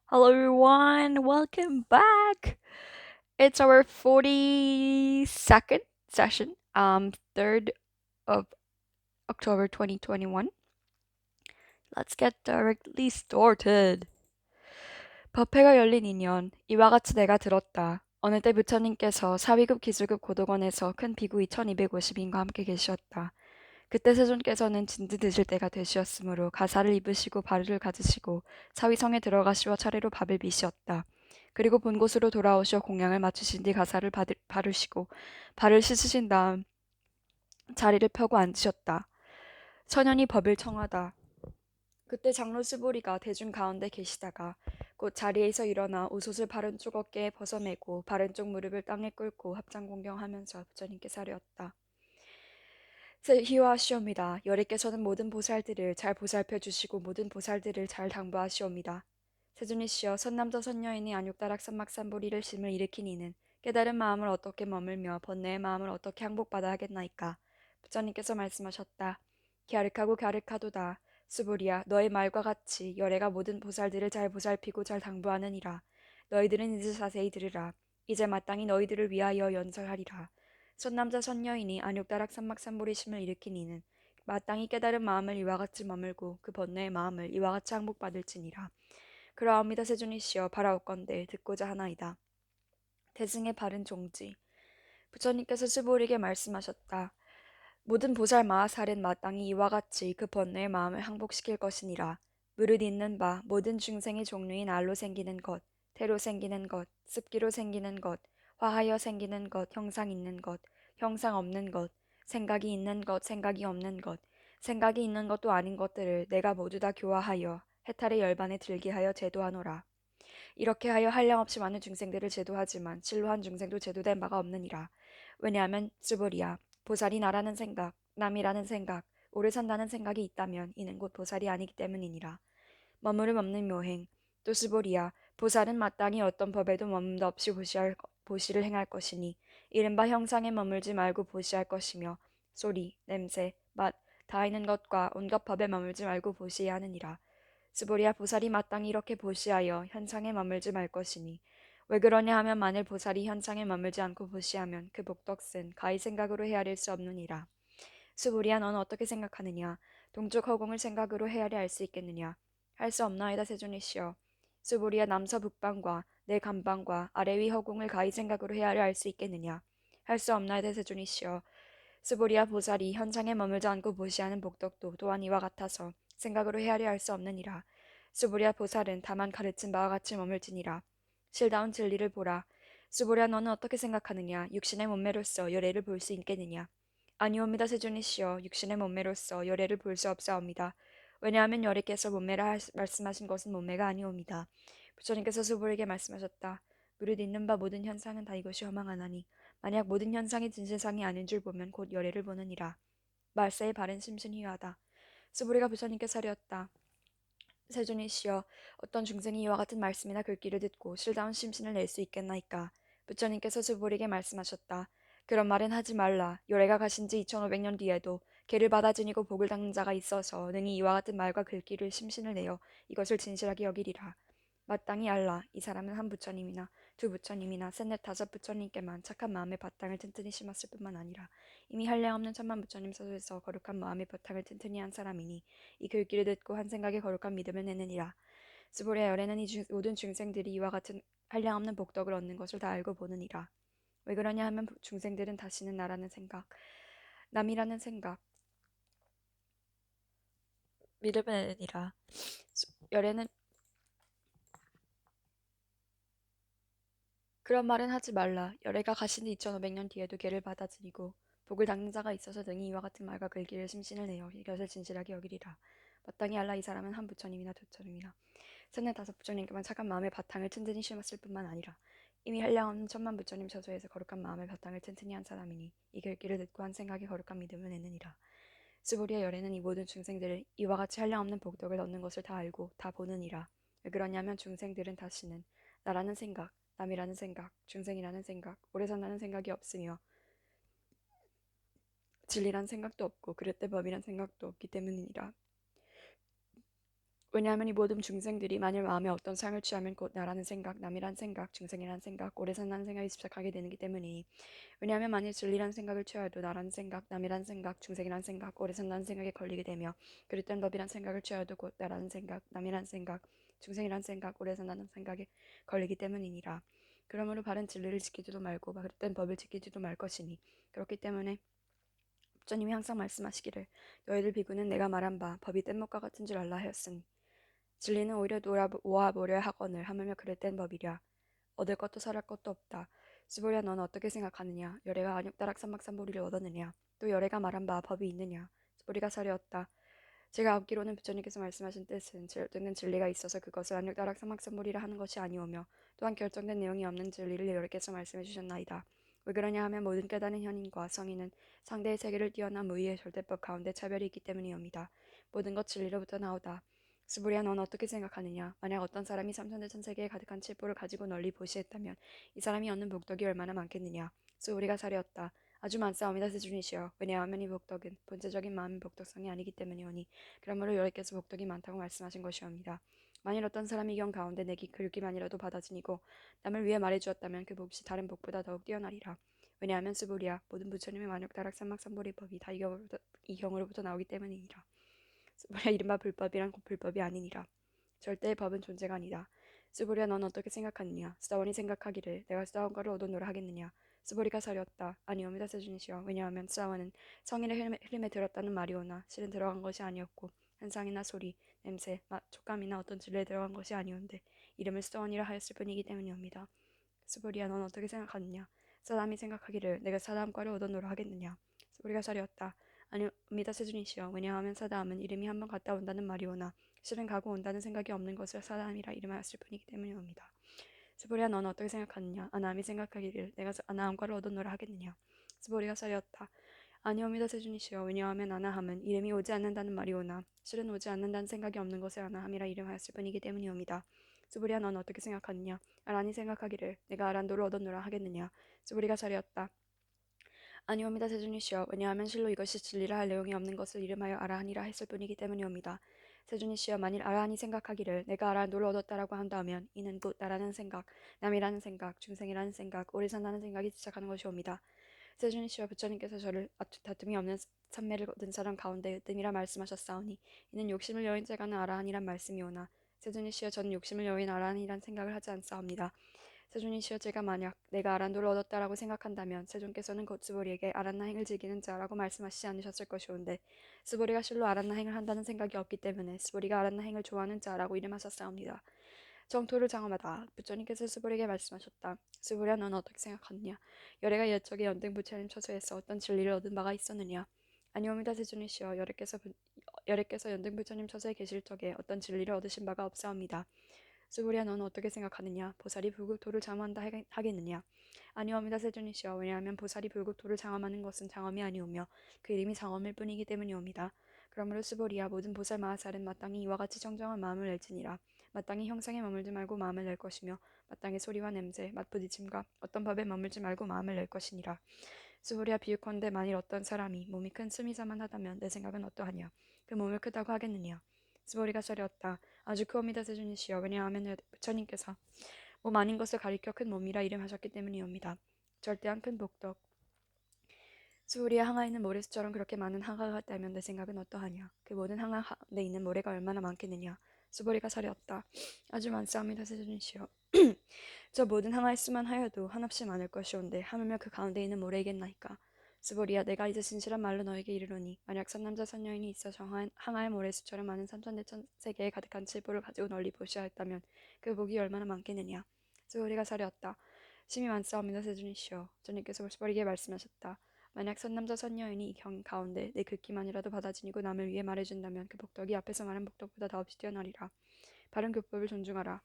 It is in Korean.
Hello everyone, welcome back. It's our 42nd session, 3rd of October 2021. Let's get directly started. 법회가 열린 2년, 이와 같이 내가 들었다. 어느 때 부처님께서 사위급 기수급 고도관에서 큰 비구 2250인과 함께 계시었다. 그때 세존께서는 진드 드실 때가 되시었으므로 가사를 입으시고 바르를 가지시고 사위성에 들어가시어 차례로 밥을 비시었다. 그리고 본 곳으로 돌아오시어 공양을 마치신 뒤 가사를 바르시고 발을 씻으신 다음 자리를 펴고 앉으셨다. 선현이 법을 청하다. 그때 장로 스보리가 대중 가운데 계시다가 곧 자리에서 일어나 옷을 바른 쪽 어깨에 벗어매고 바른 쪽 무릎을 땅에 꿇고 합장 공경하면서 부처님께 사려었다. 희화하시옵니다. 여리께서는 모든 보살들을 잘 보살펴 주시고 모든 보살들을 잘 당부하시옵니다. 세존이시여 선남자 선녀인이 안욕다락 삼막삼보리를 심을 일으킨 이는 깨달은 마음을 어떻게 머물며 번뇌의 마음을 어떻게 항복받아 하겠나이까. 부처님께서 말씀하셨다. 갸륵하고 갸륵하도다. 수보리야 너의 말과 같이 열애가 모든 보살들을 잘 보살피고 잘 당부하느니라. 너희들은 이제 자세히 들으라. 이제 마땅히 너희들을 위하여 연설하리라. 선남자 선녀인이 안욕다락 삼막삼보리심을 일으킨 이는 마땅히 깨달은 마음을 이와 같이 머물고 그 번뇌의 마음을 이와 같이 항복받을지니라. 그러하옵니다. 세존이시여 바라옵건대 듣고자 하나이다. 대승의 바른 종지. 부처님께서 스보리에게 말씀하셨다. 모든 보살 마하살은 마땅히 이와 같이 그 번뇌의 마음을 항복시킬 것이니라. 무릇 있는 바 모든 중생의 종류인 알로 생기는 것, 태로 생기는 것, 습기로 생기는 것, 화하여 생기는 것, 형상 있는 것, 형상 없는 것, 생각이 있는 것, 생각이 없는 것, 생각이 있는 것도 아닌 것들을 내가 모두 다 교화하여 해탈의 열반에 들게 하여 제도하노라. 이렇게 하여 한량없이 많은 중생들을 제도하지만 실로 한 중생도 제도된 바가 없느니라. 왜냐하면 쯔보리야 보살이 나라는 생각, 남이라는 생각, 오래 산다는 생각이 있다면 이는 곧 보살이 아니기 때문이니라. 머무름 없는 묘행, 또 스보리야 보살은 마땅히 어떤 법에도 머문도 없이 보시를 행할 것이니 이른바 형상에 머물지 말고 보시할 것이며 소리, 냄새, 맛, 다 있는 것과 온갖 법에 머물지 말고 보시해야 하느니라. 스보리아 보살이 마땅히 이렇게 보시하여 현상에 머물지 말 것이니 왜 그러냐 하면 만일 보살이 현상에 머물지 않고 보시하면 그 복덕은 가히 생각으로 헤아릴 수 없느니라. 스보리아 너는 어떻게 생각하느냐? 동쪽 허공을 생각으로 헤아려 알 수 있겠느냐? 할 수 없나이다 세존이시여. 스보리아 남서 북방과 내 감방과 아래 위 허공을 가히 생각으로 헤아려 알 수 있겠느냐? 할 수 없나이다 세존이시여. 스보리아 보살이 현상에 머물지 않고 보시하는 복덕도 또한 이와 같아서 생각으로 헤아려 알 수 없느니라. 스보리아 보살은 다만 가르친 바와 같이 머물지니라. 실다운 진리를 보라. 스보리아 너는 어떻게 생각하느냐? 육신의 몸매로서 열애를 볼 수 있겠느냐? 아니옵니다 세존이시여. 육신의 몸매로서 열애를 볼 수 없사옵니다. 왜냐하면 열애께서 몸매라 말씀하신 것은 몸매가 아니옵니다. 부처님께서 스보리에게 말씀하셨다. 무릇 있는 바 모든 현상은 다 이것이 허망하나니 만약 모든 현상이 진실상이 아닌 줄 보면 곧 열애를 보느니라. 말세의 바른 심신휘하다. 스보리가 부처님께 사려었다. 세존이시여 어떤 중생이 이와 같은 말씀이나 글귀를 듣고 실다운 심신을 낼 수 있겠나이까. 부처님께서 스보리에게 말씀하셨다. 그런 말은 하지 말라. 요래가 가신 지 2500년 뒤에도 개를 받아 지니고 복을 닦는 자가 있어서 능히 이와 같은 말과 글귀를 심신을 내어 이것을 진실하게 여기리라. 마땅히 알라. 이 사람은 한 부처님이나 두 부처님이나 셋넷 다섯 부처님께만 착한 마음의 바탕을 튼튼히 심었을 뿐만 아니라 이미 한량없는 천만 부처님 서에서 거룩한 마음의 바탕을 튼튼히 한 사람이니 이 글귀를 듣고 한 생각에 거룩한 믿음을 내느니라. 스보리아 열에는 모든 중생들이 이와 같은 한량없는 복덕을 얻는 것을 다 알고 보느니라. 왜 그러냐 하면 중생들은 다시는 나라는 생각, 남이라는 생각, 믿음을 내느니라. 열에는 그런 말은 하지 말라. 열애가 가신 지 2500년 뒤에도 걔를 받아들이고 복을 닦는 자가 있어서 등이 이와 같은 말과 글귀를 심신을 내어 이것을 진실하게 여기리라. 마땅히 알라. 이 사람은 한 부처님이나 두 부처님이나 셋넷 다섯 부처님께만 착한 마음의 바탕을 튼튼히 심었을 뿐만 아니라 이미 한량없는 천만 부처님 저조에서 거룩한 마음의 바탕을 튼튼히 한 사람이니 이 글귀를 듣고 한 생각에 거룩한 믿음을 내느니라. 스보리의 열애는 이 모든 중생들을 이와 같이 한량없는 복덕을 얻는 것을 다 알고 다 보느니라. 왜 그러냐면 중생들은 다시는 나라는 생각, 남이라는 생각, 중생이라는 생각, 오래 산다는 생각이 없으며 진리란 생각도 없고 그릇된 법이란 생각도 없기 때문이니라. 왜냐하면 이 모든 중생들이 만일 마음에 어떤 상을 취하면 곧 나라는 생각, 남이란 생각, 중생이란 생각, 오래 산다는 생각이 집착하게 되기 때문이니 왜냐하면 만일 진리란 생각을 취하여도 나라는 생각, 남이란 생각, 중생이란 생각, 오래 산다는 생각에 걸리게 되며 그릇된 법이란 생각을 취하여도 곧 나라는 생각, 남이란 생각, 중생이란 생각, 오래 산다는 생각에 걸리기 때문이니라. 그러므로 바른 진리를 지키지도 말고 그릇된 법을 지키지도 말 것이니 그렇기 때문에 부처님이 항상 말씀하시기를 너희들 비구는 내가 말한 바 법이 뗏목과 같은 줄 알라 하였으니 진리는 오히려 놓아보려 하거늘 하물며 그릇된 법이랴. 얻을 것도 설할 것도 없다. 스보랴 너는 어떻게 생각하느냐? 열애가 안욕다락 삼막삼보리를 얻었느냐? 또 열애가 말한 바 법이 있느냐? 스보리가 사려었다. 제가 얻기로는 부처님께서 말씀하신 뜻은 결정된 진리가 있어서 그것을 안욕다락 삼막삼보리라 하는 것이 아니오며 또한 결정된 내용이 없는 진리를 여러께서 말씀해 주셨나이다. 왜 그러냐 하면 모든 깨달은 현인과 성인은 상대의 세계를 뛰어난 무의의 절대법 가운데 차별이 있기 때문이옵니다. 모든 것 진리로부터 나오다. 스보리야 넌 어떻게 생각하느냐? 만약 어떤 사람이 삼천대천 세계에 가득한 칠보를 가지고 널리 보시했다면 이 사람이 얻는 복덕이 얼마나 많겠느냐? 스보리가 사려었다. 아주 많사옵니다 세준이시여. 왜냐하면 이 복덕은 본체적인 마음의 복덕성이 아니기 때문이오니 그러므로 여호와께서 복덕이 많다고 말씀하신 것이옵니다. 만일 어떤 사람이 경 가운데 내기 글귀만이라도 받아지니고 남을 위해 말해주었다면 그 몫이 다른 복보다 더욱 뛰어나리라. 왜냐하면 스보리야 모든 부처님의 만욕다락 삼막삼보리법이 다 이 경으로부터 나오기 때문이니라. 스보리야 이른바 불법이란 곧 불법이 아니니라. 절대의 법은 존재가 아니다. 스보리야 넌 어떻게 생각하느냐? 수다원이 생각하기를 내가 수다원과를 얻어노라 하겠느냐? 스보리가 사렸다. 아니옵니다 세준이시여. 왜냐하면 수다원은 성인의 흐름에 들었다는 말이오나 실은 들어간 것이 아니었고 현상이나 소리, 냄새, 맛, 촉감이나 어떤 진리에 들어간 것이 아니온데 이름을 수다원이라 하였을 뿐이기 때문이옵니다. 스보리야 넌 어떻게 생각하느냐? 사람이 생각하기를 내가 사다함과를 얻어노라 하겠느냐? 스보리가 사렸다. 아니옵니다 세준이시여. 왜냐하면 사다함은 이름이 한번 갔다 온다는 말이오나 실은 가고 온다는 생각이 없는 것을 사다함이라 이름하였을 뿐이기 때문이옵니다. 스보리야 너는 어떻게 생각하느냐? 아나함이 생각하기를 내가 아나함과를 얻어노라 하겠느냐? 스보리가 사렸다. 아니옵니다 세준이시여. 왜냐하면 아나함은 이름이 오지 않는다는 말이오나 실은 오지 않는다는 생각이 없는 것을 아나함이라 이름하였을 뿐이기 때문이옵니다. 스보리야 너는 어떻게 생각하느냐? 아란이 생각하기를 내가 아란도를 얻어노라 하겠느냐? 스보리가 사렸다. 아니옵니다 세준이시여. 왜냐하면 실로 이것이 진리라 할 내용이 없는 것을 이름하여 아라하니라 했을 뿐이기 때문이옵니다. 세준이시여 만일 아라하니 생각하기를 내가 아라한도를 얻었다라고 한다면 이는 곧 나라는 생각, 남이라는 생각, 중생이라는 생각, 오래 산다는 생각이 지착하는 것이옵니다. 세준이시여 부처님께서 저를 다툼이 없는 삼매를 얻은 사람 가운데 으뜸이라 말씀하셨사오니 이는 욕심을 여인 자가는 아라한이란 말씀이오나 세준이시여 저는 욕심을 여인 아라한이란 생각을 하지 않사옵니다. 세존이시여 제가 만약 내가 아란도를 얻었다라고 생각한다면 세존께서는 곧 스보리에게 아란나 행을 즐기는 자라고 말씀하시지 않으셨을 것이온데 스보리가 실로 아란나 행을 한다는 생각이 없기 때문에 스보리가 아란나 행을 좋아하는 자라고 이름하셨사옵니다. 정토를 장엄하다. 부처님께서 스보리에게 말씀하셨다. 스보리야 너는 어떻게 생각하느냐? 열애가 옛적에 연등 부처님 처소에서 어떤 진리를 얻은 바가 있었느냐? 아니옵니다 세존이시여 열애께서 연등 부처님 처소에 계실 적에 어떤 진리를 얻으신 바가 없사옵니다. 스보리야 너는 어떻게 생각하느냐? 보살이 불국토를 장엄한다 하겠느냐? 아니옵니다 세존이시여. 왜냐하면 보살이 불국토를 장엄하는 것은 장엄이 아니오며 그 이름이 장엄일 뿐이기 때문이옵니다. 그러므로 스보리야 모든 보살 마하살은 마땅히 이와 같이 정정한 마음을 낼지니라. 마땅히 형상에 머물지 말고 마음을 낼 것이며 마땅히 소리와 냄새, 맛부딪힘과 어떤 법에 머물지 말고 마음을 낼 것이니라. 스보리야 비유컨대 만일 어떤 사람이 몸이 큰 스미사만 하다면 내 생각은 어떠하냐? 그 몸을 크다고 하겠느냐? 스보리가 저렸다. 아주 크옵니다 세준이시여. 왜냐하면 부처님께서 몸 아닌 것을 가리켜 큰 몸이라 이름하셨기 때문이옵니다. 절대한 큰 복덕. 스보리의 항아에 있는 모래수처럼 그렇게 많은 항아가 같다면 내 생각은 어떠하냐? 그 모든 항아 가운데 있는 모래가 얼마나 많겠느냐? 스보리가 사려었다. 아주 많사옵니다 세준이시여. 저 모든 항아의 수만 하여도 한없이 많을 것이온데 하물며 그 가운데 있는 모래이겠나이까? 스보리야 내가 이제 진실한 말로 너에게 이르노니 만약 선남자 선여인이 있어 항아의 모래수처럼 많은 삼천대천 세계에 가득한 칠보를 가지고 널리 보시하였다면 그 복이 얼마나 많겠느냐? 스보리가 사려었다. 심히 많사옵니다 세준이시여. 주님께서 스보리에게 말씀하셨다. 만약 선남자 선여인이 이 경 가운데 내 글귀만이라도 받아지니고 남을 위해 말해준다면 그 복덕이 앞에서 말한 복덕보다 더없이 뛰어나리라. 바른 교법을 존중하라.